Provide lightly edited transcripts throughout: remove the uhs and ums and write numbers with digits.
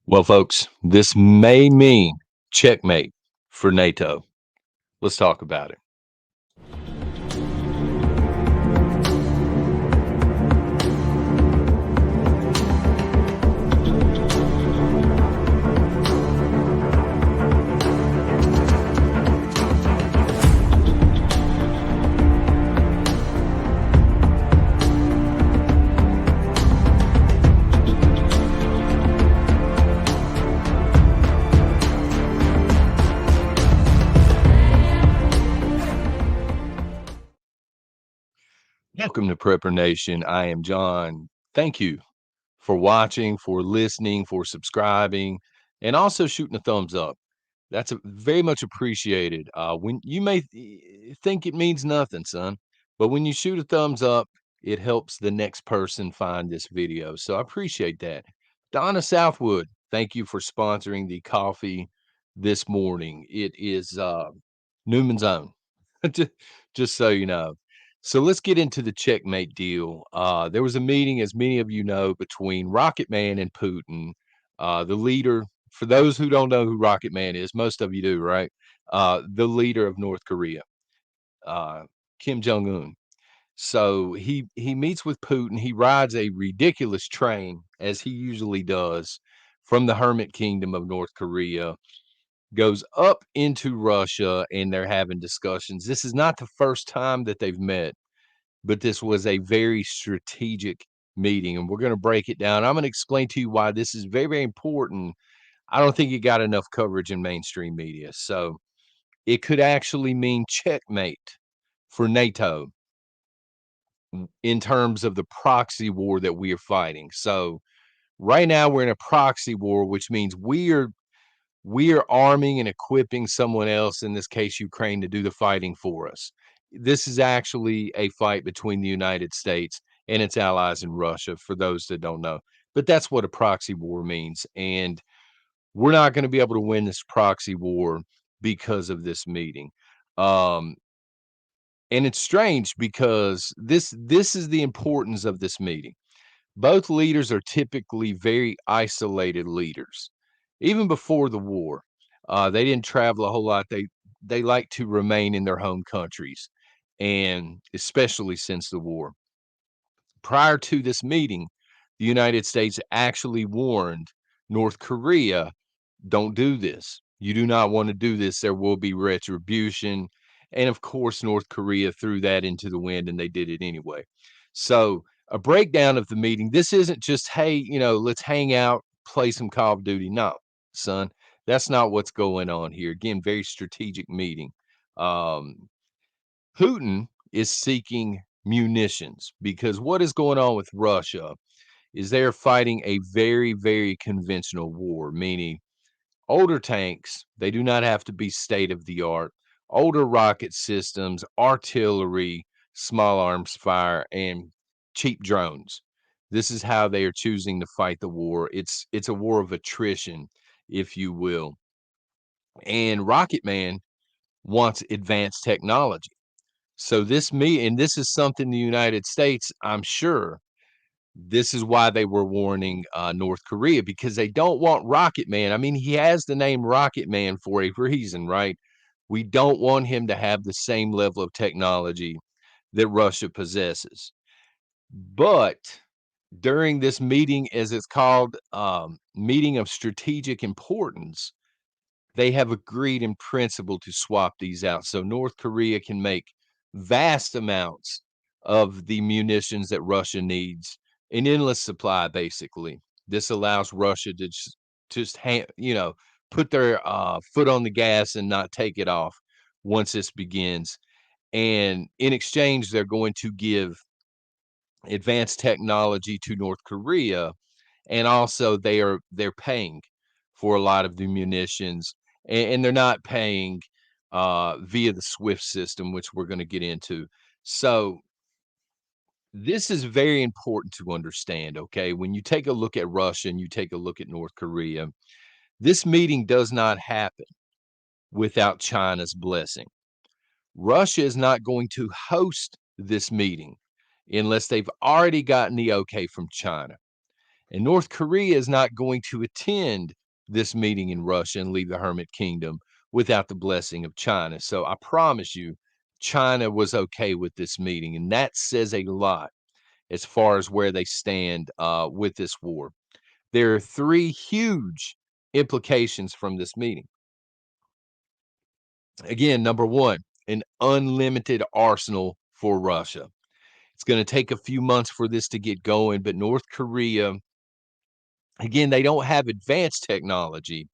Well, folks, this may mean checkmate for NATO. Let's talk about it. Welcome to Prepper Nation. I am John. Thank you for watching, for listening, for subscribing, and also shooting a thumbs up. That's very much appreciated. When you may think it means nothing, son, but when you shoot a thumbs up, it helps the next person find this video. So I appreciate that. Donna Southwood, thank you for sponsoring the coffee this morning. It is Newman's Own, just, just so you know. So let's get into the checkmate deal. There was a meeting, as many of you know, between Rocket Man and Putin, the leader. For those who don't know who Rocket Man is, most of you do, right? The leader of North Korea, uh, Kim Jong Un. So he meets with Putin. He rides a ridiculous train, as he usually does, from the Hermit Kingdom of North Korea, goes up into Russia, and they're having discussions. This is not the first time that they've met, but this was a very strategic meeting, and we're going to break it down. I'm going to explain to you why this is very, very important. I don't think it got enough coverage in mainstream media. So it could actually mean checkmate for NATO in terms of the proxy war that we are fighting. So right now we're in a proxy war, which means we are arming and equipping someone else, in this case Ukraine, to do the fighting for us. This is actually a fight between the United States and its allies in Russia, for those that don't know. But that's what a proxy war means. And we're not going to be able to win this proxy war because of this meeting. Um, and it's strange because this is the importance of this meeting. Both leaders are typically very isolated leaders. Even before the war, they didn't travel a whole lot. They like to remain in their home countries, and especially since the war. Prior to this meeting, the United States actually warned North Korea, don't do this. You do not want to do this. There will be retribution. And of course, North Korea threw that into the wind, and they did it anyway. So, a breakdown of the meeting. This isn't just, hey, let's hang out, play some Call of Duty. No, son, that's not what's going on here. Again, very strategic meeting. Um, Putin is seeking munitions, because what is going on with Russia is they're fighting a very, very conventional war, meaning older tanks, they do not have to be state of the art. Older rocket systems, artillery, small arms fire, and cheap drones. This is how they are choosing to fight the war. It's a war of attrition, if you will. And Rocket Man wants advanced technology. So this is something the United States, I'm sure, this is why they were warning North Korea, because they don't want Rocket Man. I mean, he has the name Rocket Man for a reason, right? We don't want him to have the same level of technology that Russia possesses. But during this meeting, as it's called, meeting of strategic importance, they have agreed in principle to swap these out. So North Korea can make vast amounts of the munitions that Russia needs, an endless supply, basically. This allows Russia to put their foot on the gas and not take it off once this begins. And in exchange, they're going to give advanced technology to North Korea, and also they're paying for a lot of the munitions, and they're not paying via the SWIFT system, which we're going to get into. So this is very important to understand. Okay, when you take a look at Russia and you take a look at North Korea, this meeting does not happen without China's blessing. Russia is not going to host this meeting unless they've already gotten the okay from China. And North Korea is not going to attend this meeting in Russia and leave the Hermit Kingdom without the blessing of China. So I promise you, China was okay with this meeting, and that says a lot as far as where they stand with this war. There are three huge implications from this meeting. Again, number one, an unlimited arsenal for Russia. It's going to take a few months for this to get going, but North Korea, again, they don't have advanced technology,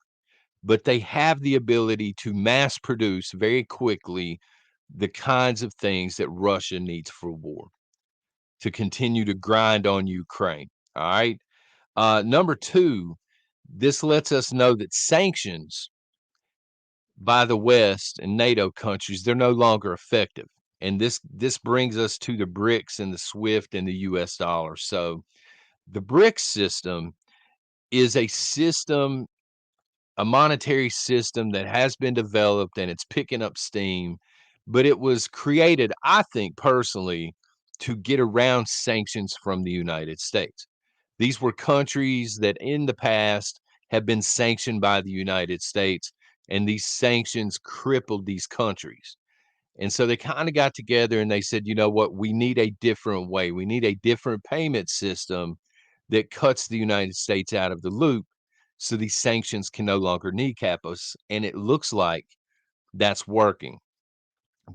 but they have the ability to mass produce very quickly the kinds of things that Russia needs for war to continue to grind on Ukraine. All right. Number two, this lets us know that sanctions by the West and NATO countries, they're no longer effective. And this brings us to the BRICS and the SWIFT and the US dollar. So the BRICS system is a system, a monetary system that has been developed and it's picking up steam, but it was created, I think personally, to get around sanctions from the United States. These were countries that in the past have been sanctioned by the United States, and these sanctions crippled these countries. And so they kind of got together and they said, you know what, we need a different way. We need a different payment system that cuts the United States out of the loop so these sanctions can no longer kneecap us. And it looks like that's working.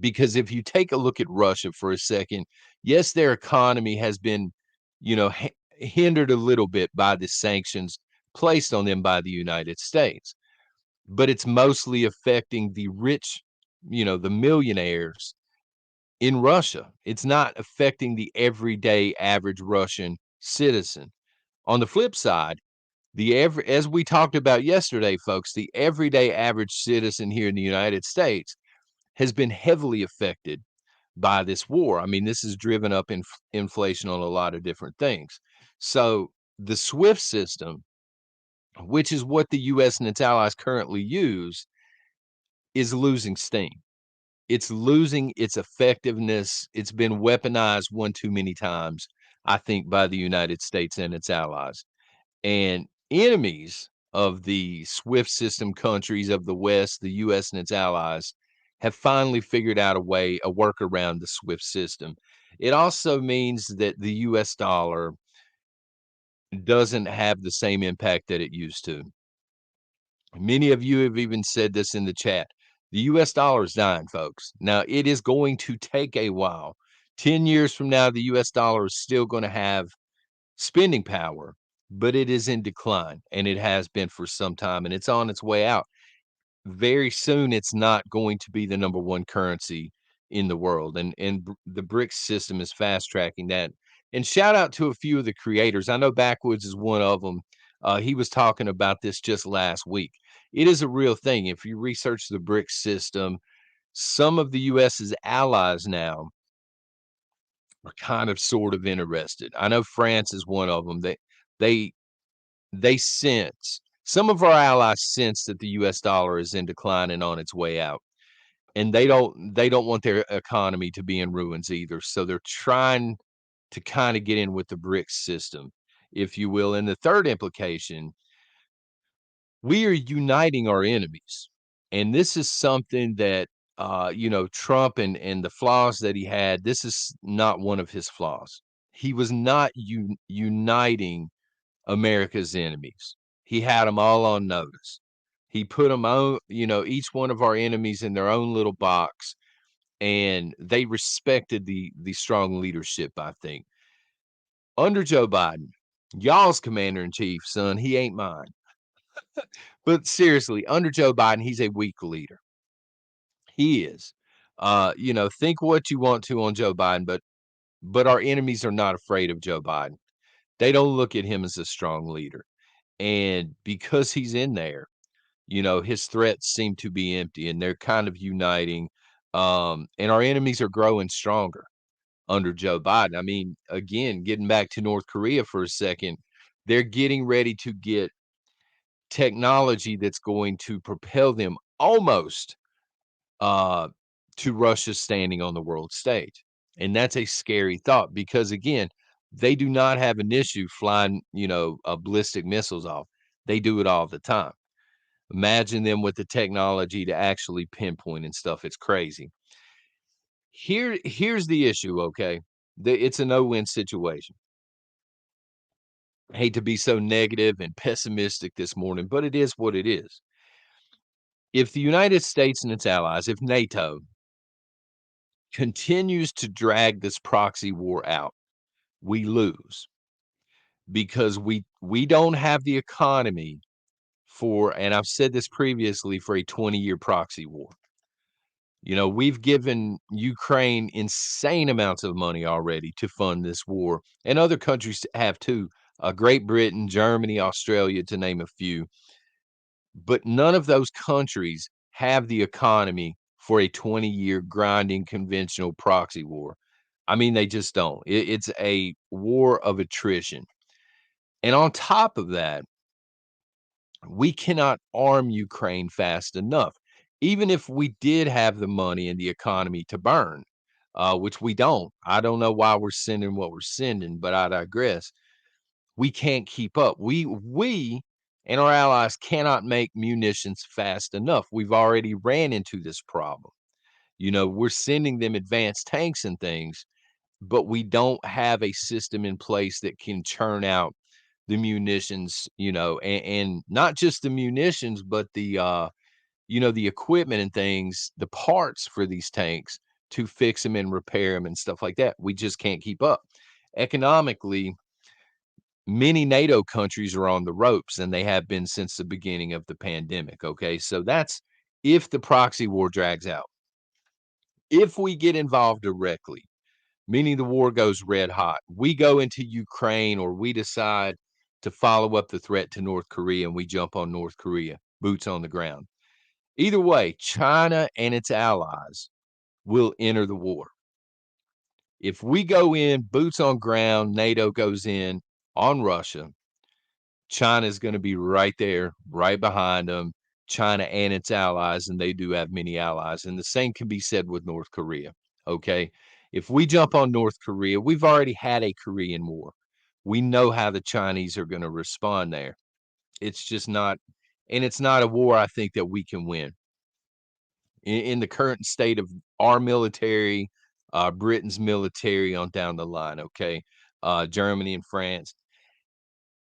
Because if you take a look at Russia for a second, yes, their economy has been, you know, hindered a little bit by the sanctions placed on them by the United States, but it's mostly affecting the rich, the millionaires in Russia. It's not affecting the everyday average Russian citizen. On the flip side, as we talked about yesterday, folks, the everyday average citizen here in the United States has been heavily affected by this war. I mean, this has driven up inflation on a lot of different things. So the SWIFT system, which is what the US and its allies currently use, is losing steam. It's losing its effectiveness. It's been weaponized one too many times, I think, by the United States and its allies. And enemies of the SWIFT system countries of the West, the US and its allies, have finally figured out a workaround the SWIFT system. It also means that the US dollar doesn't have the same impact that it used to. Many of you have even said this in the chat. The US dollar is dying, folks. Now, it is going to take a while. 10 years from now, the US dollar is still going to have spending power, but it is in decline, and it has been for some time, and it's on its way out. Very soon, it's not going to be the number one currency in the world, and the BRICS system is fast tracking that. And shout out to a few of the creators. I know Backwoods is one of them. He was talking about this just last week. It is a real thing. If you research the BRICS system, some of the US's allies now are kind of sort of interested. I know France is one of them. They they sense some of our allies sense that the US dollar is in decline and on its way out. And they don't want their economy to be in ruins either. So they're trying to kind of get in with the BRICS system, if you will. And the third implication, we are uniting our enemies. And this is something that Trump and the flaws that he had, this is not one of his flaws. He was not uniting America's enemies. He had them all on notice. He put them on, each one of our enemies in their own little box, and they respected the strong leadership, I think. Under Joe Biden, y'all's commander in chief, son, he ain't mine. But seriously, under Joe Biden, he's a weak leader. He is. Think what you want to on Joe Biden, but our enemies are not afraid of Joe Biden. They don't look at him as a strong leader. And because he's in there, his threats seem to be empty and they're kind of uniting. And our enemies are growing stronger under Joe Biden. I mean, again, getting back to North Korea for a second, they're getting ready to get technology that's going to propel them almost uh, to Russia standing on the world stage. And that's a scary thought because, again, They do not have an issue flying, ballistic missiles off. They do it all the time. Imagine them with the technology to actually pinpoint and stuff. It's crazy. Here's the issue, okay? It's a no-win situation. I hate to be so negative and pessimistic this morning, but it is what it is. If the United States and its allies, if NATO continues to drag this proxy war out, we lose because we don't have the economy for, and I've said this previously, for a 20-year proxy war. We've given Ukraine insane amounts of money already to fund this war, and other countries have too. Great Britain, Germany, Australia, to name a few. But none of those countries have the economy for a 20-year grinding conventional proxy war. I mean, they just don't. It's a war of attrition. And on top of that, we cannot arm Ukraine fast enough. Even if we did have the money and the economy to burn, which we don't. I don't know why we're sending what we're sending, but I digress. We can't keep up. We and our allies cannot make munitions fast enough. We've already ran into this problem. We're sending them advanced tanks and things, but we don't have a system in place that can churn out the munitions, and not just the munitions, but the equipment and things, the parts for these tanks to fix them and repair them and stuff like that. We just can't keep up. Economically, many NATO countries are on the ropes, and they have been since the beginning of the pandemic. Okay. So that's if the proxy war drags out. If we get involved directly, meaning the war goes red hot, we go into Ukraine, or we decide to follow up the threat to North Korea and we jump on North Korea, boots on the ground. Either way, China and its allies will enter the war. If we go in, boots on ground, NATO goes in on Russia, China's going to be right there, right behind them. China and its allies, and they do have many allies. And the same can be said with North Korea. Okay. If we jump on North Korea, we've already had a Korean war. We know how the Chinese are going to respond there. It's just not, and it's not a war I think that we can win. In the current state of our military, Britain's military on down the line, okay, Germany and France.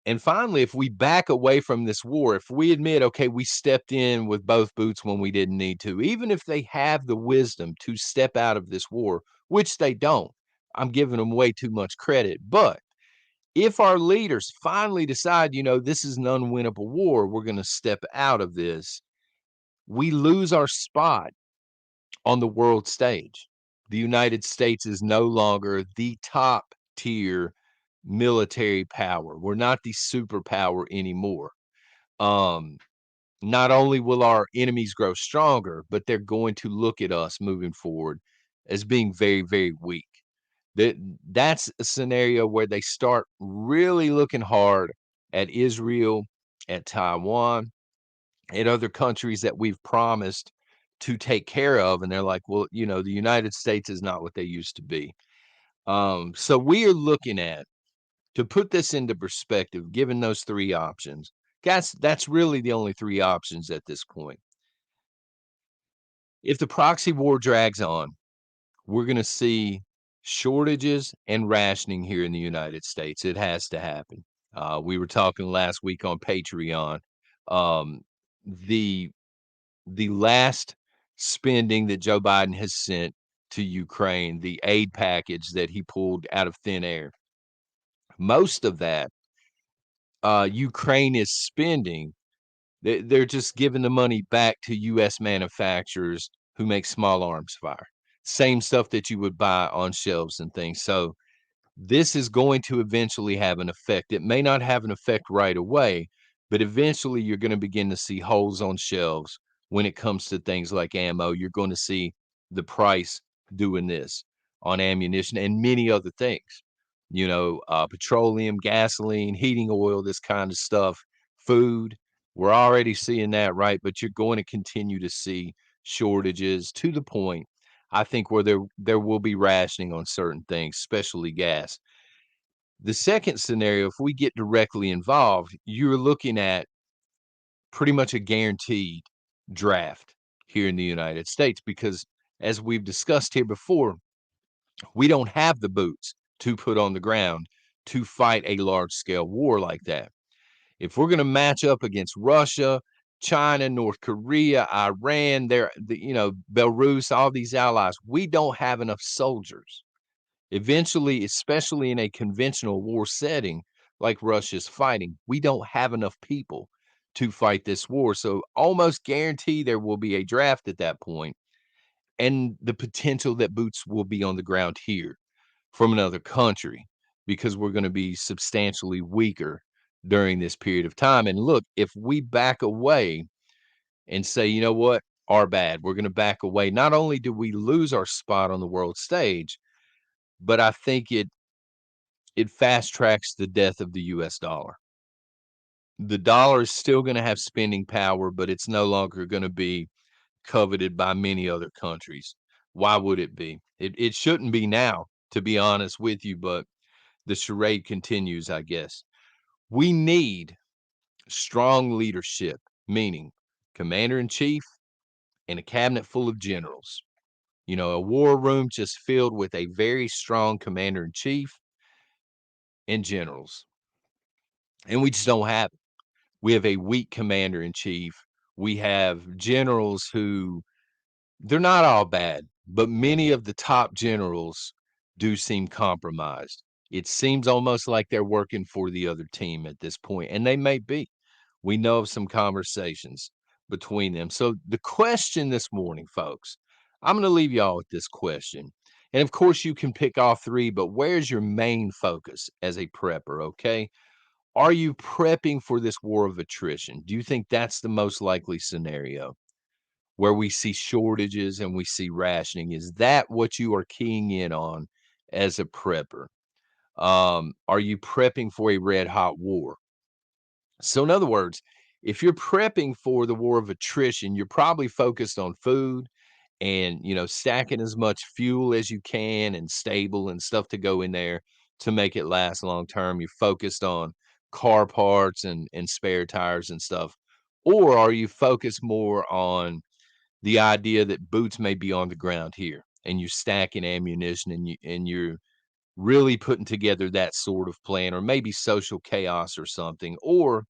And finally, if we back away from this war, if we admit, okay, we stepped in with both boots when we didn't need to, even if they have the wisdom to step out of this war, which they don't, I'm giving them way too much credit. But if our leaders finally decide, this is an unwinnable war, we're going to step out of this, we lose our spot on the world stage. The United States is no longer the top tier military power. We're not the superpower anymore. Um, Not only will our enemies grow stronger, but they're going to look at us moving forward as being very, very weak. That that's a scenario where they start really looking hard at Israel, at Taiwan, at other countries that we've promised to take care of, and they're like, well, the United States is not what they used to be. So we are looking at, to put this into perspective, given those three options, that's really the only three options at this point. If the proxy war drags on, we're going to see shortages and rationing here in the United States. It has to happen. We were talking last week on Patreon. Um, the the last spending that Joe Biden has sent to Ukraine, the aid package that he pulled out of thin air, most of that Ukraine is spending. They're just giving the money back to U.S. manufacturers who make small arms fire. Same stuff that you would buy on shelves and things. So this is going to eventually have an effect. It may not have an effect right away, but eventually you're going to begin to see holes on shelves when it comes to things like ammo. You're going to see the price doing this on ammunition and many other things. Petroleum, gasoline, heating oil, this kind of stuff, food. We're already seeing that, right? But you're going to continue to see shortages to the point, I think, where there will be rationing on certain things, especially gas. The second scenario, if we get directly involved, you're looking at pretty much a guaranteed draft here in the United States because, as we've discussed here before, we don't have the boots to put on the ground to fight a large scale war like that. If we're going to match up against Russia, China, North Korea, Iran, Belarus, all these allies, we don't have enough soldiers. Eventually, especially in a conventional war setting like Russia's fighting, we don't have enough people to fight this war. So almost guarantee there will be a draft at that point, and the potential that boots will be on the ground here from another country because we're going to be substantially weaker during this period of time. And look, if we back away and say, you know what, our bad, we're going to back away, not only do we lose our spot on the world stage, but I think it fast tracks the death of the US dollar. The dollar is still going to have spending power, but it's no longer going to be coveted by many other countries. Why would it be? It shouldn't be now, to be honest with you, but the charade continues, I guess. We need strong leadership, meaning commander in chief and a cabinet full of generals. A war room just filled with a very strong commander in chief and generals. And we just don't have it. We have a weak commander in chief. We have generals who they're not all bad, but many of the top generals do seem compromised. It seems almost like they're working for the other team at this point, and they may be. We know of some conversations between them. So, the question this morning, folks, I'm going to leave y'all with this question. And of course, you can pick all three, but where's your main focus as a prepper? Okay. Are you prepping for this war of attrition? Do you think that's the most likely scenario? Where we see shortages and we see rationing. Is that what you are keying in on as a prepper? Are you prepping for a red hot war? So, in other words, if you're prepping for the war of attrition, you're probably focused on food and stacking as much fuel as you can and stable and stuff to go in there to make it last long term. You're focused on car parts and spare tires and stuff. Or are you focused more on the idea that boots may be on the ground here and you're stacking ammunition and you're really putting together that sort of plan, or maybe social chaos or something? Or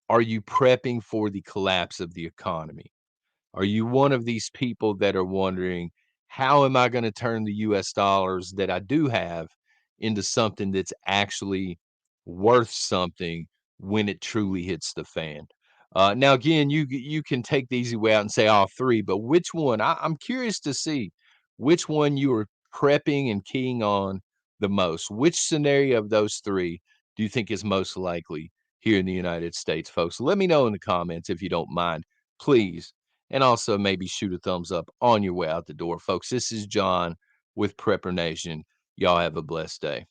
are you prepping for the collapse of the economy? Are you one of these people that are wondering, how am I going to turn the US dollars that I do have into something that's actually worth something when it truly hits the fan? Now, again, you can take the easy way out and say all three, but which one? I'm curious to see which one you are prepping and keying on the most. Which scenario of those three do you think is most likely here in the United States, folks? Let me know in the comments if you don't mind, please. And also maybe shoot a thumbs up on your way out the door, folks. This is John with Prepper Nation. Y'all have a blessed day.